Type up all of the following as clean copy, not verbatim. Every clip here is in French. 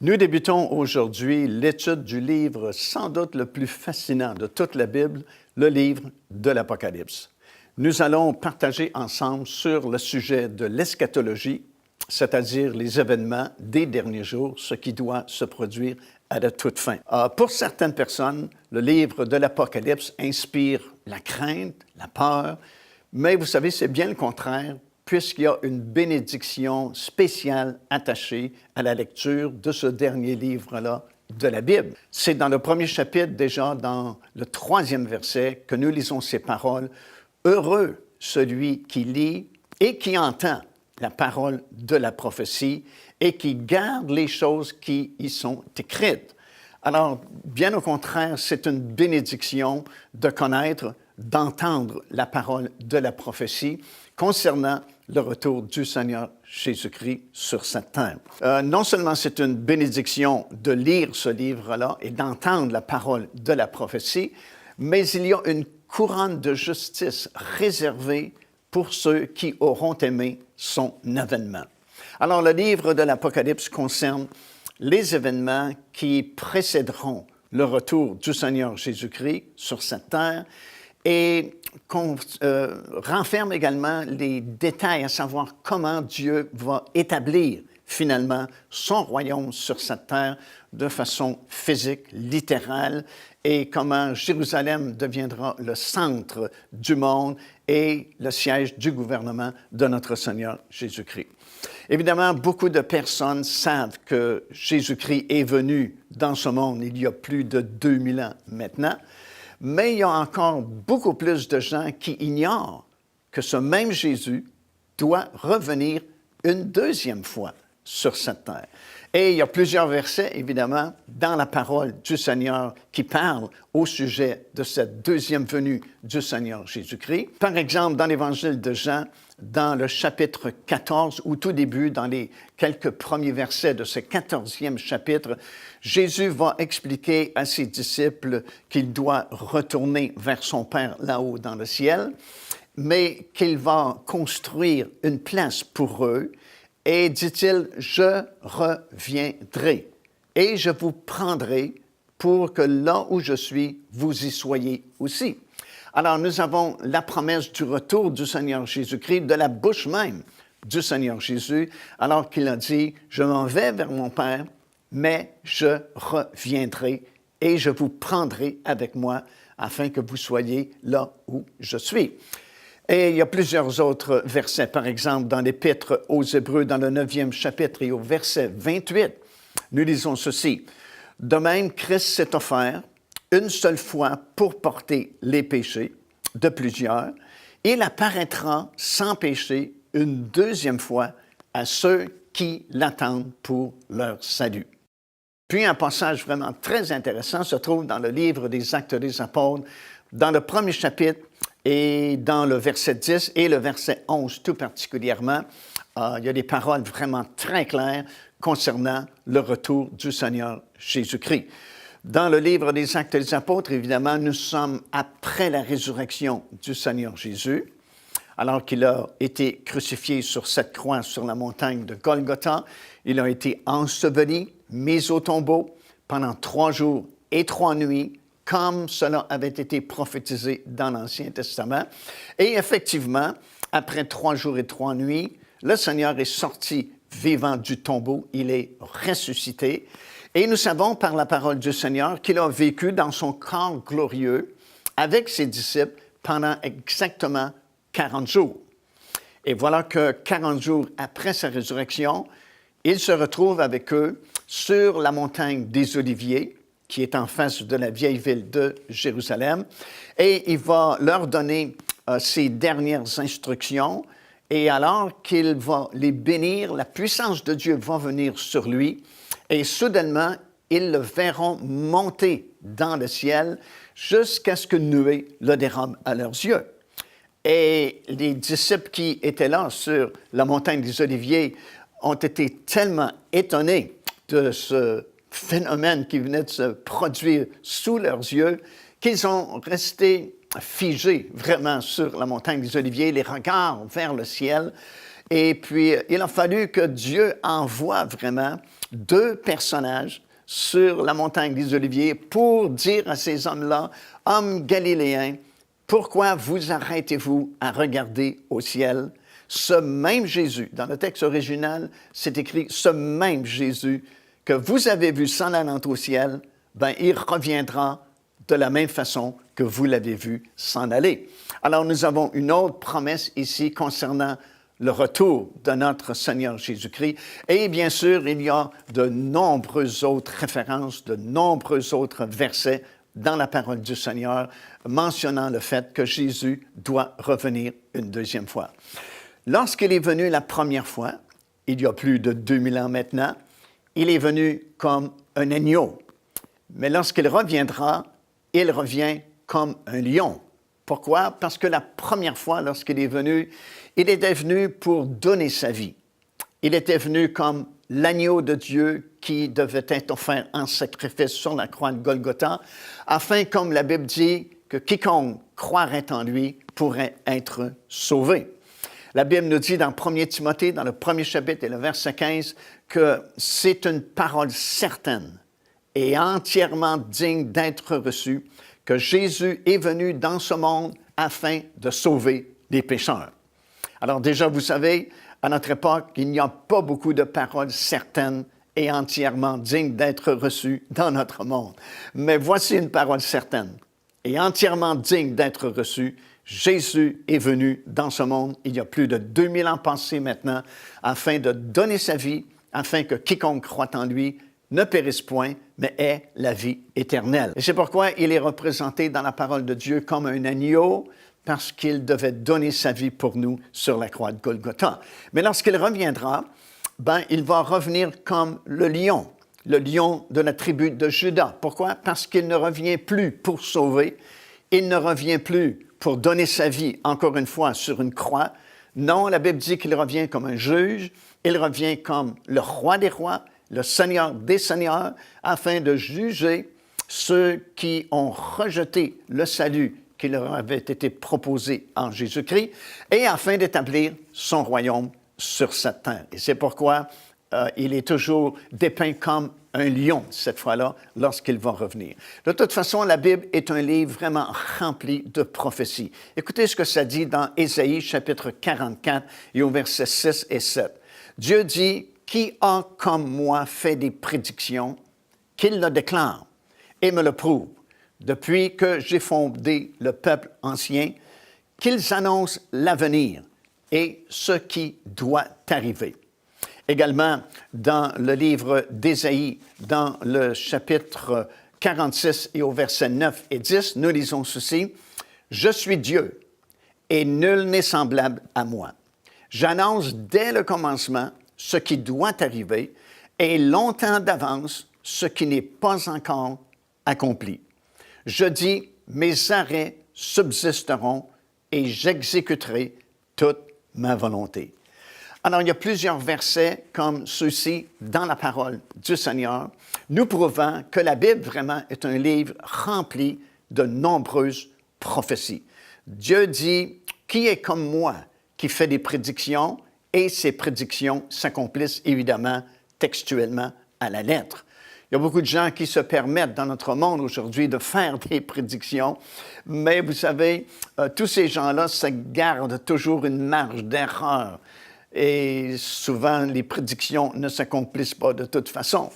Nous débutons aujourd'hui l'étude du livre sans doute le plus fascinant de toute la Bible, le livre de l'Apocalypse. Nous allons partager ensemble sur le sujet de l'eschatologie, c'est-à-dire les événements des derniers jours, ce qui doit se produire à la toute fin. Pour certaines personnes, le livre de l'Apocalypse inspire la crainte, la peur, mais vous savez, c'est bien le contraire, puisqu'il y a une bénédiction spéciale attachée à la lecture de ce dernier livre-là de la Bible. C'est dans le premier chapitre, déjà dans le 3e verset, que nous lisons ces paroles. « Heureux celui qui lit et qui entend la parole de la prophétie et qui garde les choses qui y sont écrites. » Alors, bien au contraire, c'est une bénédiction de connaître, d'entendre la parole de la prophétie concernant le retour du Seigneur Jésus-Christ sur cette terre. Non seulement c'est une bénédiction de lire ce livre-là et d'entendre la parole de la prophétie, mais il y a une couronne de justice réservée pour ceux qui auront aimé son avènement. Alors, le livre de l'Apocalypse concerne les événements qui précéderont le retour du Seigneur Jésus-Christ sur cette terre et renferme également les détails, à savoir comment Dieu va établir finalement son royaume sur cette terre de façon physique, littérale, et comment Jérusalem deviendra le centre du monde et le siège du gouvernement de notre Seigneur Jésus-Christ. Évidemment, beaucoup de personnes savent que Jésus-Christ est venu dans ce monde il y a plus de 2000 ans maintenant, mais il y a encore beaucoup plus de gens qui ignorent que ce même Jésus doit revenir une deuxième fois sur cette terre. Et il y a plusieurs versets, évidemment, dans la parole du Seigneur qui parlent au sujet de cette deuxième venue du Seigneur Jésus-Christ. Par exemple, dans l'Évangile de Jean, dans le chapitre 14, au tout début, dans les quelques premiers versets de ce 14e chapitre, Jésus va expliquer à ses disciples qu'il doit retourner vers son Père là-haut dans le ciel, mais qu'il va construire une place pour eux. Et dit-il, « Je reviendrai et je vous prendrai pour que là où je suis, vous y soyez aussi. » Alors, nous avons la promesse du retour du Seigneur Jésus-Christ de la bouche même du Seigneur Jésus, alors qu'il a dit, « Je m'en vais vers mon Père, mais je reviendrai et je vous prendrai avec moi afin que vous soyez là où je suis. » Et il y a plusieurs autres versets, par exemple, dans l'Épître aux Hébreux, dans le 9e chapitre et au verset 28, nous lisons ceci. « De même, Christ s'est offert une seule fois pour porter les péchés de plusieurs. Il apparaîtra sans péché une deuxième fois à ceux qui l'attendent pour leur salut. » Puis un passage vraiment très intéressant se trouve dans le livre des Actes des Apôtres, dans le premier chapitre, et dans le verset 10 et le verset 11 tout particulièrement, il y a des paroles vraiment très claires concernant le retour du Seigneur Jésus-Christ. Dans le livre des Actes des Apôtres, évidemment, nous sommes après la résurrection du Seigneur Jésus, alors qu'il a été crucifié sur cette croix sur la montagne de Golgotha. Il a été enseveli, mis au tombeau pendant 3 jours et 3 nuits, comme cela avait été prophétisé dans l'Ancien Testament. Et effectivement, après 3 jours et 3 nuits, le Seigneur est sorti vivant du tombeau, il est ressuscité. Et nous savons par la parole du Seigneur qu'il a vécu dans son corps glorieux avec ses disciples pendant exactement 40 jours. Et voilà que 40 jours après sa résurrection, il se retrouve avec eux sur la montagne des Oliviers, qui est en face de la vieille ville de Jérusalem, et il va leur donner ses dernières instructions, et alors qu'il va les bénir, la puissance de Dieu va venir sur lui, et soudainement, ils le verront monter dans le ciel jusqu'à ce que nuée le dérobe à leurs yeux. Et les disciples qui étaient là sur la montagne des Oliviers ont été tellement étonnés de ce phénomène qui venait de se produire sous leurs yeux, qu'ils ont resté figés vraiment sur la montagne des Oliviers, les regards vers le ciel. Et puis, il a fallu que Dieu envoie vraiment 2 personnages sur la montagne des Oliviers pour dire à ces hommes-là, « Hommes galiléens, pourquoi vous arrêtez-vous à regarder au ciel? Ce même Jésus, dans le texte original, c'est écrit, ce même Jésus que vous avez vu s'en allant au ciel, ben, il reviendra de la même façon que vous l'avez vu s'en aller. » Alors, nous avons une autre promesse ici concernant le retour de notre Seigneur Jésus-Christ. Et bien sûr, il y a de nombreuses autres références, de nombreux autres versets dans la parole du Seigneur mentionnant le fait que Jésus doit revenir une deuxième fois. Lorsqu'il est venu la première fois, il y a plus de 2000 ans maintenant, il est venu comme un agneau. Mais lorsqu'il reviendra, il revient comme un lion. Pourquoi? Parce que la première fois, lorsqu'il est venu, il était venu pour donner sa vie. Il était venu comme l'agneau de Dieu qui devait être offert en sacrifice sur la croix de Golgotha, afin, comme la Bible dit, que quiconque croirait en lui pourrait être sauvé. La Bible nous dit dans 1 Timothée, dans le 1er chapitre et le verset 15, que c'est une parole certaine et entièrement digne d'être reçue, que Jésus est venu dans ce monde afin de sauver les pécheurs. Alors déjà, vous savez, à notre époque, il n'y a pas beaucoup de paroles certaines et entièrement dignes d'être reçues dans notre monde. Mais voici une parole certaine et entièrement digne d'être reçue. Jésus est venu dans ce monde il y a plus de 2000 ans passés maintenant, afin de donner sa vie, afin que quiconque croit en lui ne périsse point, mais ait la vie éternelle. Et c'est pourquoi il est représenté dans la parole de Dieu comme un agneau, parce qu'il devait donner sa vie pour nous sur la croix de Golgotha. Mais lorsqu'il reviendra, ben, il va revenir comme le lion de la tribu de Juda. Pourquoi? Parce qu'il ne revient plus pour sauver, il ne revient plus pour donner sa vie, encore une fois, sur une croix. Non, la Bible dit qu'il revient comme un juge, il revient comme le roi des rois, le Seigneur des seigneurs, afin de juger ceux qui ont rejeté le salut qui leur avait été proposé en Jésus-Christ, et afin d'établir son royaume sur cette terre. Et c'est pourquoi il est toujours dépeint comme un lion, cette fois-là, lorsqu'il va revenir. De toute façon, la Bible est un livre vraiment rempli de prophéties. Écoutez ce que ça dit dans Ésaïe, chapitre 44, et au verset 6 et 7. Dieu dit, « Qui a comme moi fait des prédictions, qu'il le déclare et me le prouve, depuis que j'ai fondé le peuple ancien, qu'ils annoncent l'avenir et ce qui doit arriver. » Également, dans le livre d'Ésaïe, dans le chapitre 46 et au verset 9 et 10, nous lisons ceci. « Je suis Dieu, et nul n'est semblable à moi. J'annonce dès le commencement ce qui doit arriver, et longtemps d'avance ce qui n'est pas encore accompli. Je dis, mes arrêts subsisteront et j'exécuterai toute ma volonté. » Alors, il y a plusieurs versets comme ceux-ci dans la parole du Seigneur, nous prouvant que la Bible vraiment est un livre rempli de nombreuses prophéties. Dieu dit, qui est comme moi qui fait des prédictions, et ces prédictions s'accomplissent évidemment textuellement à la lettre. Il y a beaucoup de gens qui se permettent dans notre monde aujourd'hui de faire des prédictions, mais vous savez, tous ces gens-là se gardent toujours une marge d'erreur. Et souvent, les prédictions ne s'accomplissent pas de toute façon.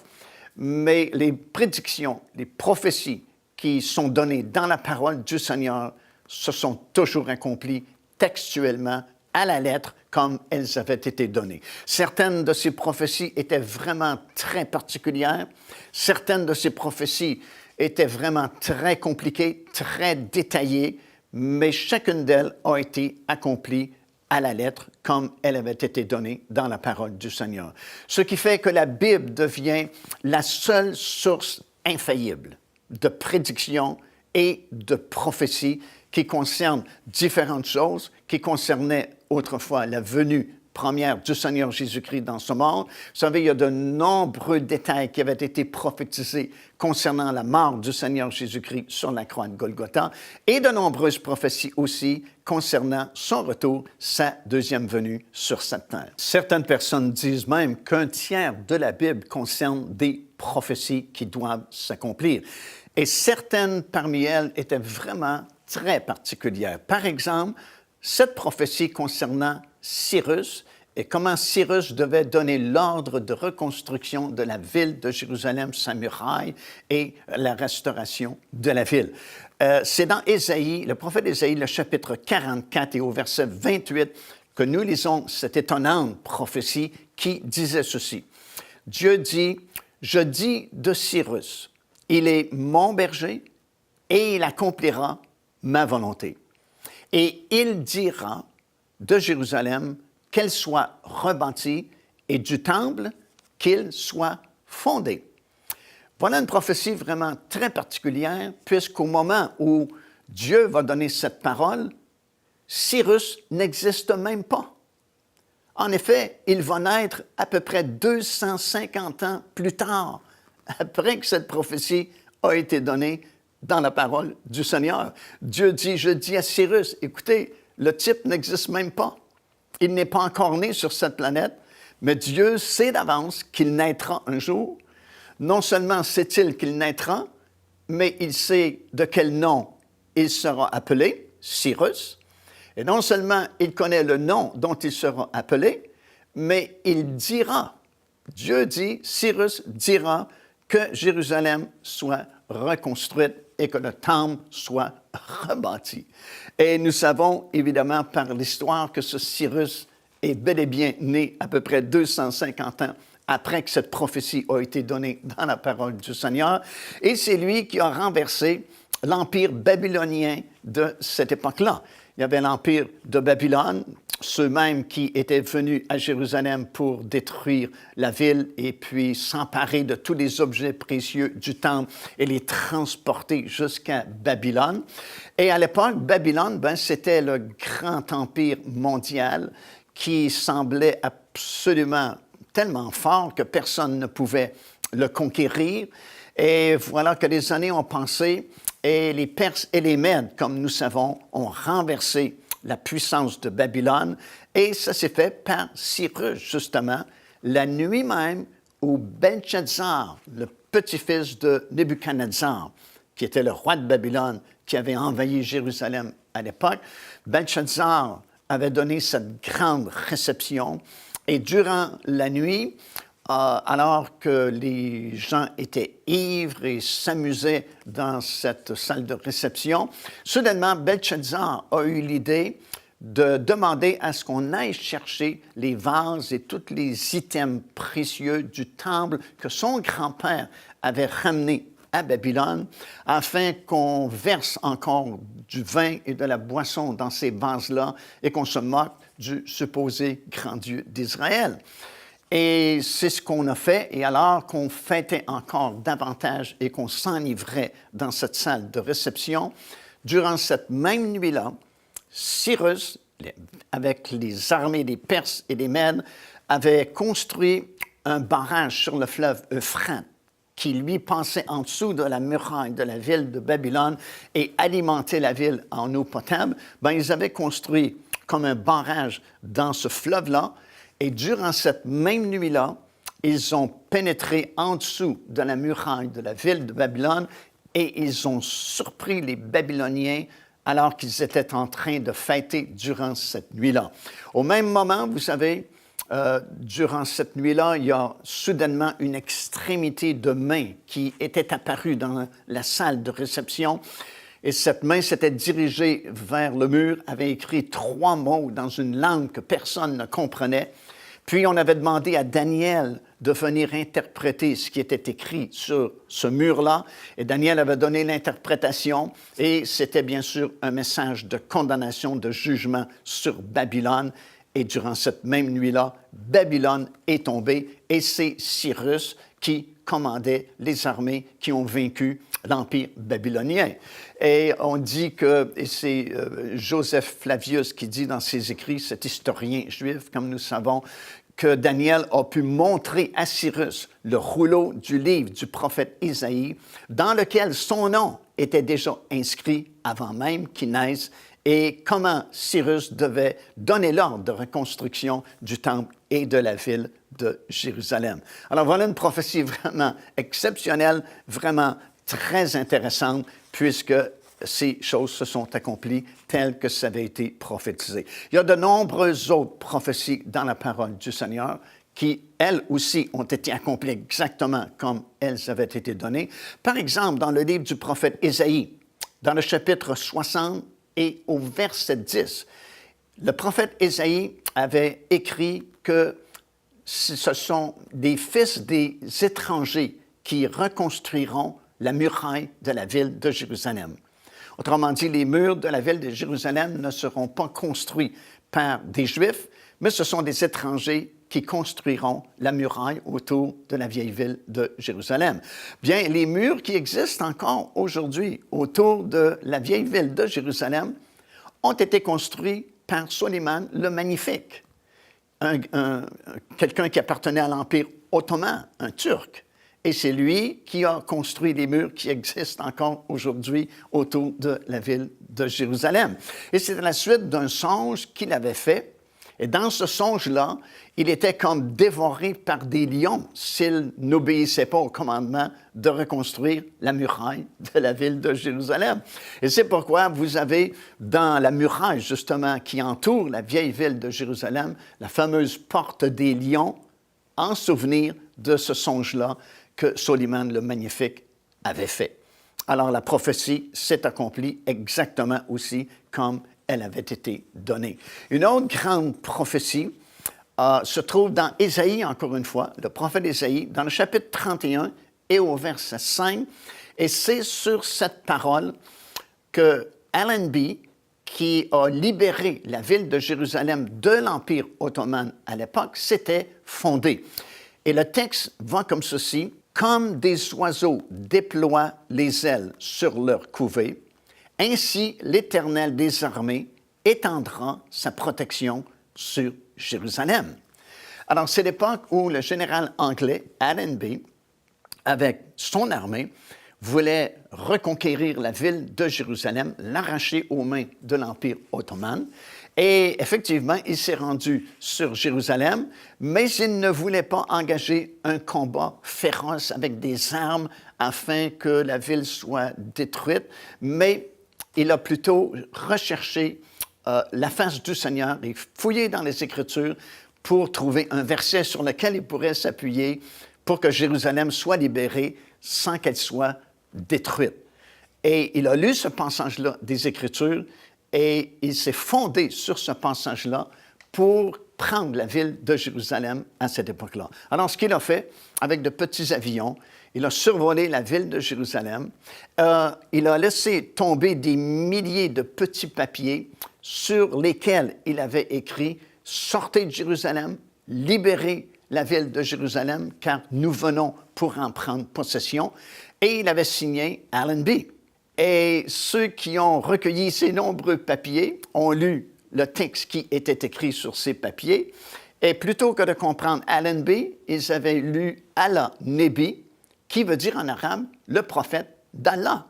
Mais les prédictions, les prophéties qui sont données dans la parole du Seigneur se sont toujours accomplies textuellement à la lettre comme elles avaient été données. Certaines de ces prophéties étaient vraiment très particulières. Certaines de ces prophéties étaient vraiment très compliquées, très détaillées, mais chacune d'elles a été accomplie à la lettre comme elle avait été donnée dans la parole du Seigneur. Ce qui fait que la Bible devient la seule source infaillible de prédictions et de prophéties qui concernent différentes choses, qui concernaient autrefois la venue première du Seigneur Jésus-Christ dans ce monde. Vous savez, il y a de nombreux détails qui avaient été prophétisés concernant la mort du Seigneur Jésus-Christ sur la croix de Golgotha et de nombreuses prophéties aussi concernant son retour, sa deuxième venue sur cette terre. Certaines personnes disent même qu'un tiers de la Bible concerne des prophéties qui doivent s'accomplir. Et certaines parmi elles étaient vraiment très particulières. Par exemple, cette prophétie concernant Cyrus et comment Cyrus devait donner l'ordre de reconstruction de la ville de Jérusalem, sa muraille et la restauration de la ville. C'est dans Ésaïe, le prophète Ésaïe, le chapitre 44 et au verset 28, que nous lisons cette étonnante prophétie qui disait ceci. Dieu dit, « Je dis de Cyrus, il est mon berger et il accomplira ma volonté. Et il dira de Jérusalem qu'elle soit rebâtie et du temple qu'il soit fondé. » Voilà une prophétie vraiment très particulière, puisqu'au moment où Dieu va donner cette parole, Cyrus n'existe même pas. En effet, il va naître à peu près 250 ans plus tard, après que cette prophétie a été donnée dans la parole du Seigneur. Dieu dit, je dis à Cyrus, écoutez, le type n'existe même pas. Il n'est pas encore né sur cette planète, mais Dieu sait d'avance qu'il naîtra un jour. Non seulement sait-il qu'il naîtra, mais il sait de quel nom il sera appelé, Cyrus. Et non seulement il connaît le nom dont il sera appelé, mais il dira, Dieu dit, Cyrus dira que Jérusalem soit reconstruite et que le temple soit rebâti. Et nous savons évidemment par l'histoire que ce Cyrus est bel et bien né à peu près 250 ans après que cette prophétie a été donnée dans la parole du Seigneur. Et c'est lui qui a renversé l'empire babylonien de cette époque-là. Il y avait l'empire de Babylone, ceux-mêmes qui étaient venus à Jérusalem pour détruire la ville et puis s'emparer de tous les objets précieux du temple et les transporter jusqu'à Babylone. Et à l'époque, Babylone, c'était le grand empire mondial qui semblait absolument tellement fort que personne ne pouvait le conquérir. Et voilà que les années ont passé et les Perses et les Mèdes, comme nous savons, ont renversé la puissance de Babylone. Et ça s'est fait par Cyrus, justement, la nuit même où Belshazzar, le petit-fils de Nebuchadnezzar, qui était le roi de Babylone, qui avait envahi Jérusalem à l'époque, Belshazzar avait donné cette grande réception. Et durant la nuit, alors que les gens étaient ivres et s'amusaient dans cette salle de réception, soudainement, Belshazzar a eu l'idée de demander à ce qu'on aille chercher les vases et tous les items précieux du temple que son grand-père avait ramenés à Babylone, afin qu'on verse encore du vin et de la boisson dans ces vases-là et qu'on se moque du supposé grand Dieu d'Israël. Et c'est ce qu'on a fait, et alors qu'on fêtait encore davantage et qu'on s'enivrait dans cette salle de réception, durant cette même nuit-là, Cyrus, avec les armées des Perses et des Mèdes, avait construit un barrage sur le fleuve Euphrate qui lui passait en dessous de la muraille de la ville de Babylone et alimentait la ville en eau potable. Ils avaient construit comme un barrage dans ce fleuve-là. Et durant cette même nuit-là, ils ont pénétré en dessous de la muraille de la ville de Babylone et ils ont surpris les Babyloniens alors qu'ils étaient en train de fêter durant cette nuit-là. Au même moment, vous savez, durant cette nuit-là, il y a soudainement une extrémité de main qui était apparue dans la salle de réception. Et cette main s'était dirigée vers le mur, avait écrit 3 mots dans une langue que personne ne comprenait. Puis on avait demandé à Daniel de venir interpréter ce qui était écrit sur ce mur-là. Et Daniel avait donné l'interprétation. Et c'était bien sûr un message de condamnation, de jugement sur Babylone. Et durant cette même nuit-là, Babylone est tombée et c'est Cyrus qui commandait les armées qui ont vaincu l'Empire babylonien. Et on dit que, et c'est Joseph Flavius qui dit dans ses écrits, cet historien juif, comme nous savons, que Daniel a pu montrer à Cyrus le rouleau du livre du prophète Isaïe, dans lequel son nom était déjà inscrit avant même qu'il naisse, et comment Cyrus devait donner l'ordre de reconstruction du temple et de la ville de Jérusalem. Alors voilà une prophétie vraiment exceptionnelle, vraiment très intéressante, puisque ces choses se sont accomplies telles que ça avait été prophétisé. Il y a de nombreuses autres prophéties dans la parole du Seigneur qui, elles aussi, ont été accomplies exactement comme elles avaient été données. Par exemple, dans le livre du prophète Ésaïe, dans le chapitre 60 et au verset 10, le prophète Ésaïe avait écrit que ce sont des fils des étrangers qui reconstruiront la muraille de la ville de Jérusalem. Autrement dit, les murs de la ville de Jérusalem ne seront pas construits par des Juifs, mais ce sont des étrangers qui construiront la muraille autour de la vieille ville de Jérusalem. Bien, les murs qui existent encore aujourd'hui autour de la vieille ville de Jérusalem ont été construits par Soliman le Magnifique, quelqu'un qui appartenait à l'Empire ottoman, un Turc. Et c'est lui qui a construit les murs qui existent encore aujourd'hui autour de la ville de Jérusalem. Et c'est à la suite d'un songe qu'il avait fait. Et dans ce songe-là, il était comme dévoré par des lions s'il n'obéissait pas au commandement de reconstruire la muraille de la ville de Jérusalem. Et c'est pourquoi vous avez dans la muraille, justement, qui entoure la vieille ville de Jérusalem, la fameuse porte des lions, en souvenir de ce songe-là que Soliman le Magnifique avait fait. Alors la prophétie s'est accomplie exactement aussi comme elle avait été donnée. Une autre grande prophétie se trouve dans Ésaïe, encore une fois, le prophète Ésaïe, dans le chapitre 31 et au verset 5. Et c'est sur cette parole que Allenby, qui a libéré la ville de Jérusalem de l'Empire ottoman à l'époque, s'était fondé. Et le texte va comme ceci: « Comme des oiseaux déploient les ailes sur leur couvée, ainsi l'Éternel des armées étendra sa protection sur Jérusalem. » Alors, c'est l'époque où le général anglais Allenby, avec son armée, voulait reconquérir la ville de Jérusalem, l'arracher aux mains de l'Empire ottoman. Et effectivement, il s'est rendu sur Jérusalem, mais il ne voulait pas engager un combat féroce avec des armes afin que la ville soit détruite, mais il a plutôt recherché la face du Seigneur et fouillé dans les Écritures pour trouver un verset sur lequel il pourrait s'appuyer pour que Jérusalem soit libérée sans qu'elle soit détruite. Et il a lu ce passage-là des Écritures et il s'est fondé sur ce passage-là pour prendre la ville de Jérusalem à cette époque-là. Alors, ce qu'il a fait, avec de petits avions, il a survolé la ville de Jérusalem. Il a laissé tomber des milliers de petits papiers sur lesquels il avait écrit « Sortez de Jérusalem, libérez la ville de Jérusalem, car nous venons pour en prendre possession. » Et il avait signé Allenby. Et ceux qui ont recueilli ces nombreux papiers ont lu le texte qui était écrit sur ces papiers. Et plutôt que de comprendre Allenby, ils avaient lu Allah Nebi, qui veut dire en arabe le prophète d'Allah.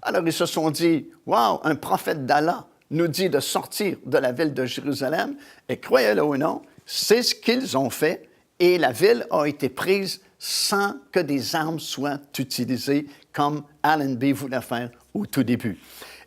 Alors ils se sont dit, « Wow, un prophète d'Allah nous dit de sortir de la ville de Jérusalem. » Et croyez-le ou non, c'est ce qu'ils ont fait. Et la ville a été prise sans que des armes soient utilisées, comme Allenby voulait faire au tout début.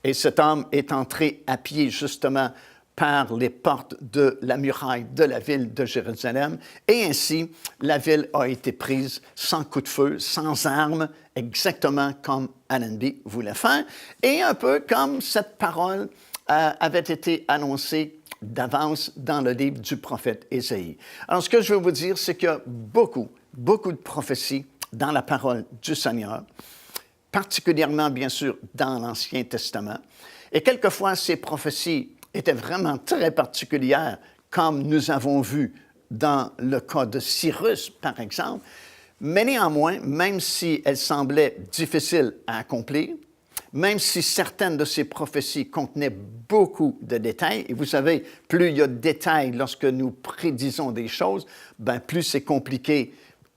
Et cet homme est entré à pied, justement, par les portes de la muraille de la ville de Jérusalem. Et ainsi, la ville a été prise sans coup de feu, sans armes, exactement comme Allenby voulait faire. Et un peu comme cette parole avait été annoncée d'avance dans le livre du prophète Ésaïe. Alors, ce que je veux vous dire, c'est qu'il y a beaucoup de prophéties dans la parole du Seigneur, particulièrement, bien sûr, dans l'Ancien Testament. Et quelquefois, ces prophéties étaient vraiment très particulières, comme nous avons vu dans le cas de Cyrus, par exemple, mais néanmoins, même si elles semblaient difficiles à accomplir, même si certaines de ces prophéties contenaient beaucoup de détails, et vous savez, plus il y a de détails lorsque nous prédisons des choses, bien, plus c'est compliqué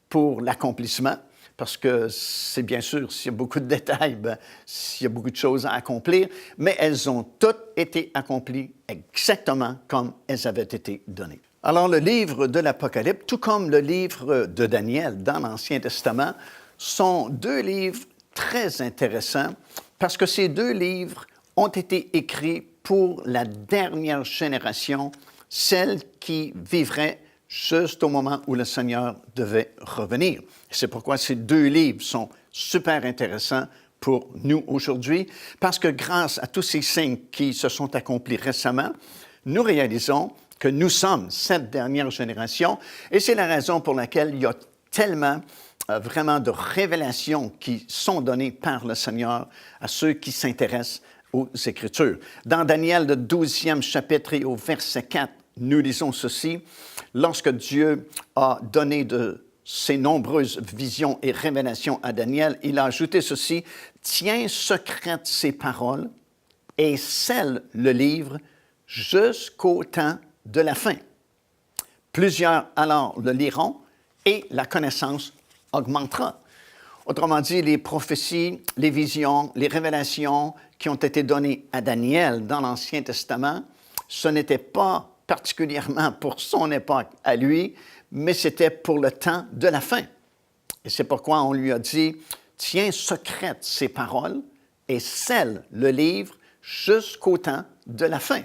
pour l'accomplissement, parce que c'est bien sûr, s'il y a beaucoup de détails, bien, s'il y a beaucoup de choses à accomplir, mais elles ont toutes été accomplies exactement comme elles avaient été données. Alors, le livre de l'Apocalypse, tout comme le livre de Daniel dans l'Ancien Testament, sont deux livres très intéressants parce que ces deux livres ont été écrits pour la dernière génération, celle qui vivrait juste au moment où le Seigneur devait revenir. C'est pourquoi ces deux livres sont super intéressants pour nous aujourd'hui, parce que grâce à tous ces signes qui se sont accomplis récemment, nous réalisons que nous sommes cette dernière génération, et c'est la raison pour laquelle il y a tellement vraiment de révélations qui sont données par le Seigneur à ceux qui s'intéressent aux Écritures. Dans Daniel, le 12e chapitre et au verset 4, nous lisons ceci. Lorsque Dieu a donné de ses nombreuses visions et révélations à Daniel, il a ajouté ceci: « Tiens secrètes ces paroles et scelle le livre jusqu'au temps de la fin. Plusieurs alors le liront et la connaissance augmentera. » Autrement dit, les prophéties, les visions, les révélations qui ont été données à Daniel dans l'Ancien Testament, ce n'était pas particulièrement pour son époque à lui, mais c'était pour le temps de la fin. Et c'est pourquoi on lui a dit: « Tiens secrètes ces paroles et scelle le livre jusqu'au temps de la fin. »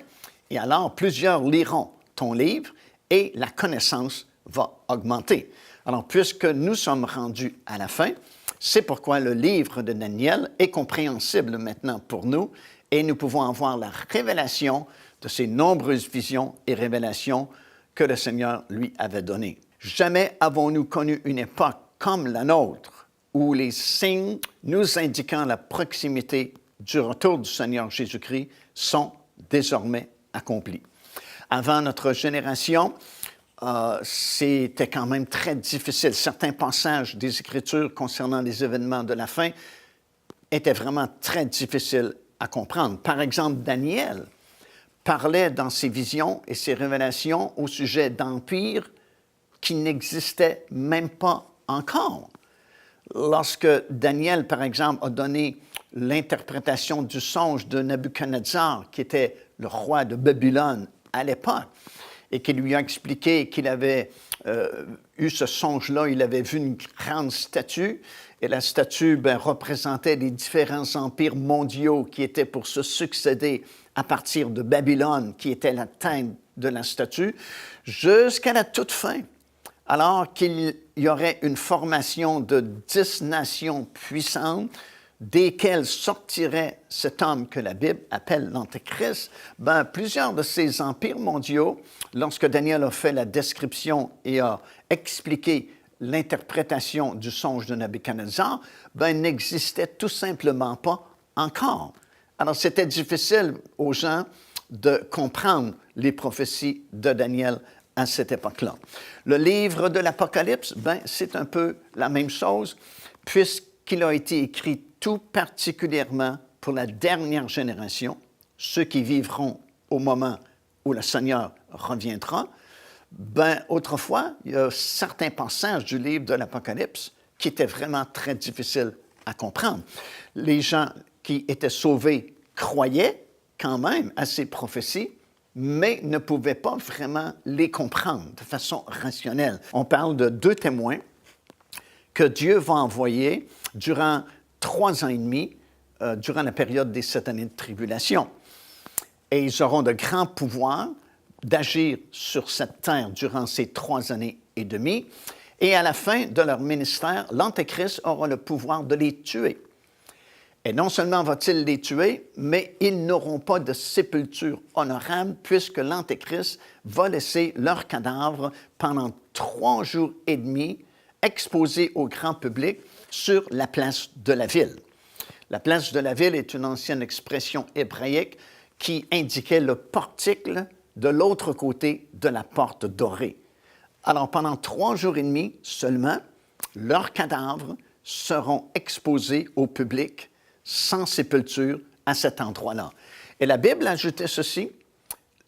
Et alors, plusieurs liront ton livre et la connaissance va augmenter. Alors, puisque nous sommes rendus à la fin, c'est pourquoi le livre de Daniel est compréhensible maintenant pour nous et nous pouvons avoir la révélation de ces nombreuses visions et révélations que le Seigneur lui avait données. Jamais avons-nous connu une époque comme la nôtre où les signes nous indiquant la proximité du retour du Seigneur Jésus-Christ sont désormais accomplis. Avant notre génération, c'était quand même très difficile. Certains passages des Écritures concernant les événements de la fin étaient vraiment très difficiles à comprendre. Par exemple, Daniel parlait dans ses visions et ses révélations au sujet d'empires qui n'existaient même pas encore. Lorsque Daniel, par exemple, a donné l'interprétation du songe de Nabuchodonosor, qui était le roi de Babylone à l'époque, et qui lui a expliqué qu'il avait eu ce songe-là, il avait vu une grande statue, et la statue représentait les différents empires mondiaux qui étaient pour se succéder à partir de Babylone, qui était la tête de la statue, jusqu'à la toute fin, alors qu'il y aurait une formation de 10 nations puissantes, desquelles sortirait cet homme que la Bible appelle l'Antéchrist. Plusieurs de ces empires mondiaux, lorsque Daniel a fait la description et a expliqué l'interprétation du songe de Nabuchodonosor, n'existaient tout simplement pas encore. Alors, c'était difficile aux gens de comprendre les prophéties de Daniel à cette époque-là. Le livre de l'Apocalypse, c'est un peu la même chose, puisqu'il a été écrit tout particulièrement pour la dernière génération, ceux qui vivront au moment où le Seigneur reviendra. Autrefois, il y a certains passages du livre de l'Apocalypse qui étaient vraiment très difficiles à comprendre. Les gens qui étaient sauvés croyaient quand même à ces prophéties, mais ne pouvaient pas vraiment les comprendre de façon rationnelle. On parle de 2 témoins que Dieu va envoyer durant 3 ans et demi, durant la période des 7 années de tribulation. Et ils auront de grands pouvoirs d'agir sur cette terre durant ces 3 années et demie. Et à la fin de leur ministère, l'Antéchrist aura le pouvoir de les tuer. Et non seulement va-t-il les tuer, mais ils n'auront pas de sépulture honorable puisque l'Antéchrist va laisser leurs cadavres pendant 3 jours et demi exposés au grand public sur la place de la ville. La place de la ville est une ancienne expression hébraïque qui indiquait le portique de l'autre côté de la porte dorée. Alors, pendant 3 jours et demi seulement, leurs cadavres seront exposés au public sans sépulture à cet endroit-là. Et la Bible ajoutait ceci,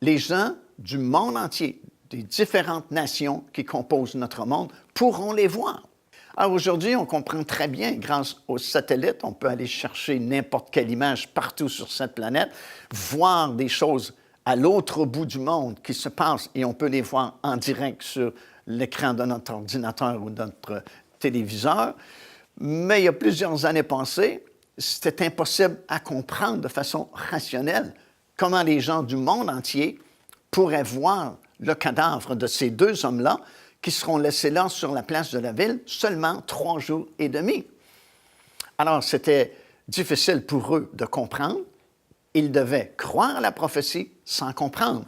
les gens du monde entier, des différentes nations qui composent notre monde, pourront les voir. Alors aujourd'hui, on comprend très bien, grâce aux satellites, on peut aller chercher n'importe quelle image partout sur cette planète, voir des choses à l'autre bout du monde qui se passent et on peut les voir en direct sur l'écran de notre ordinateur ou de notre téléviseur. Mais il y a plusieurs années passées, c'était impossible à comprendre de façon rationnelle comment les gens du monde entier pourraient voir le cadavre de ces 2 hommes-là qui seront laissés là sur la place de la ville seulement 3 jours et demi. Alors, c'était difficile pour eux de comprendre. Ils devaient croire à la prophétie sans comprendre.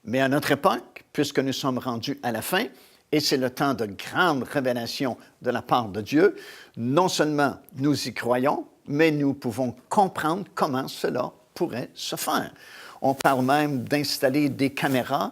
Mais à notre époque, puisque nous sommes rendus à la fin, et c'est le temps de grande révélation de la part de Dieu, non seulement nous y croyons, mais nous pouvons comprendre comment cela pourrait se faire. On parle même d'installer des caméras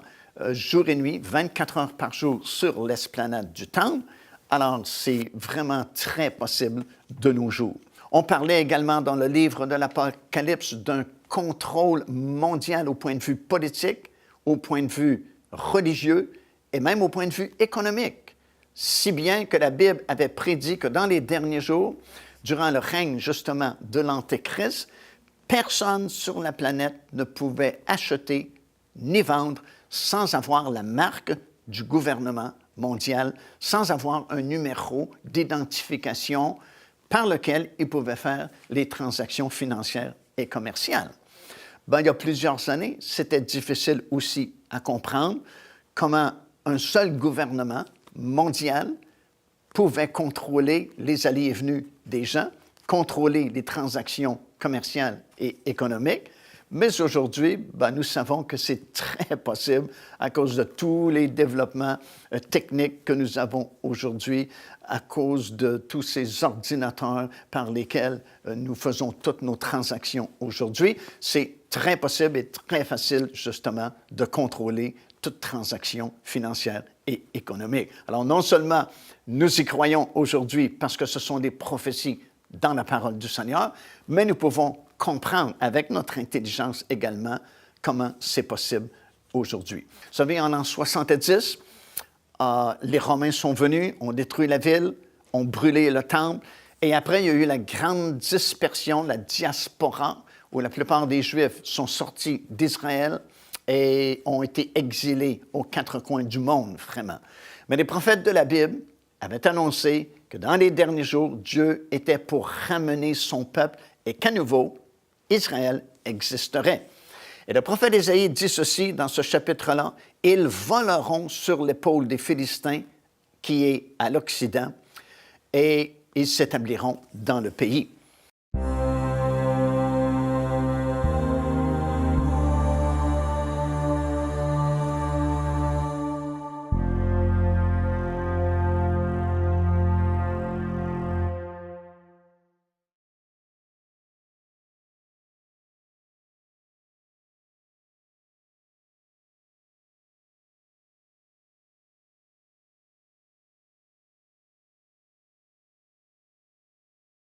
jour et nuit, 24 heures par jour sur l'esplanade du Temple. Alors, c'est vraiment très possible de nos jours. On parlait également dans le livre de l'Apocalypse d'un contrôle mondial au point de vue politique, au point de vue religieux et même au point de vue économique. Si bien que la Bible avait prédit que dans les derniers jours, durant le règne justement de l'Antéchrist, personne sur la planète ne pouvait acheter ni vendre sans avoir la marque du gouvernement mondial, sans avoir un numéro d'identification par lequel il pouvait faire les transactions financières et commerciales. Il y a plusieurs années, c'était difficile aussi à comprendre comment un seul gouvernement mondial pouvait contrôler les allées et venues des gens, contrôler les transactions commerciales et économiques. Mais aujourd'hui, nous savons que c'est très possible à cause de tous les développements techniques que nous avons aujourd'hui, à cause de tous ces ordinateurs par lesquels nous faisons toutes nos transactions aujourd'hui. C'est très possible et très facile, justement, de contrôler toute transaction financière et économique. Alors, non seulement nous y croyons aujourd'hui parce que ce sont des prophéties dans la parole du Seigneur, mais nous pouvons comprendre avec notre intelligence également comment c'est possible aujourd'hui. Vous savez, en l'an 70, les Romains sont venus, ont détruit la ville, ont brûlé le temple, et après, il y a eu la grande dispersion, la diaspora, où la plupart des Juifs sont sortis d'Israël et ont été exilés aux 4 coins du monde, vraiment. Mais les prophètes de la Bible avaient annoncé que dans les derniers jours, Dieu était pour ramener son peuple et qu'à nouveau, Israël existerait. Et le prophète Ésaïe dit ceci dans ce chapitre-là, « Ils voleront sur l'épaule des Philistins qui est à l'Occident et ils s'établiront dans le pays. »